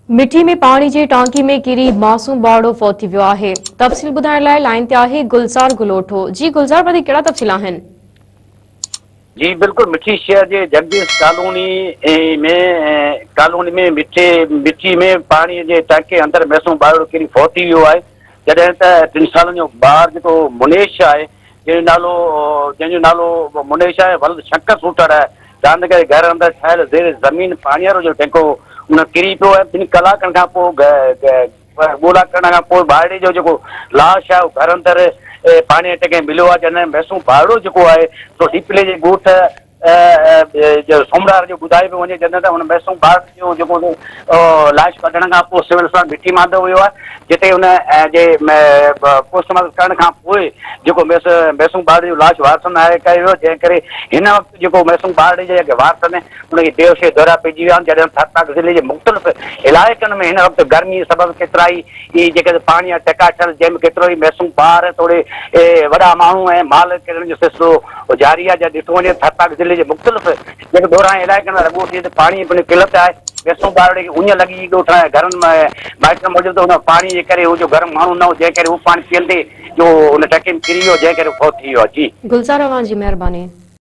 मिठी में पानी जी टांकी में किरी मासूम बाड़ो फौत थी वियो आहे। तफ़सील ॿुधाइण लाइ लाइन ते आहे गुलज़ार गुलोठो। जी गुलज़ार, वरी कहिड़ा तफ़सील आहिनि? जी बिल्कुल, मिठी शहर के जगदीश कॉलोनी में मिठी में पानी के टांके अंदर मैसूम बाड़ो किरी फौत थी वियो आहे। जॾहिं त 3 सालनि जो ॿार जेको मुनेश आहे, जंहिंजो नालो मुनेश आहे, वलद शंकर सूटर आहे, रांदीगर घर अंदर ठाहियल ज़ेर ज़मीन पाणी वारो जो टैंको उन किरी पियो आहे। 2 कलाकनि खां पोइ ॻोल्हा करण खां पोइ ॿारड़े जो जेको लाश आहे घर अंदर पाणी जे टके मिलियो आहे। जॾहिं मैसूम बाड़ो जेको आहे सो हिपले जे ॻोठ सोमवार जो ॿुधाए पियो वञे। जॾहिं त हुन मैसूम बाड़ो जो जेको लाश कढण खां पोइ सिविल अस्पताल मिठी मांदो वियो आहे, जिते हुन जे पोस्टमार्टम करण खां पोइ जेको मैसूम बाड़े जो लाश वारसनि आहे कयो वियो। जंहिं करे हिन वक़्तु जेको मैसूम बाड़े जे जेके वारसनि उनखे देवशे दौरा पइजी विया आहिनि। जॾहिं थरताक ज़िले जे मुख़्तलिफ़ इलाइक़नि में हिन वक़्तु गर्मी सबबु केतिरा ई जेके पाणी जा टका ठहियल, जंहिंमें केतिरो ई मैसूम ॿार थोरे वॾा माण्हू ऐं माल किरण जो सिलसिलो जारी आहे। जॾहिं ॾिठो वञे थरताक ज़िले जे मुख़्तलिफ़ जेके ॾोरां इलाइक़नि में लॻो थिए त पाणी पिणु किलत आहे। मैसूम ॿारड़े खे उञ लॻी ॻोठ घरनि में माइटनि मौजूदु त हुन पाणी जे करे उहो जो गरम माण्हू न हो, जंहिं करे उहो पाणी पीअंदे जो हुन टके में किरी वियो, जंहिं करे फौत थी वियो आहे। जी गुलज़ार, अवां जी महिरबानी।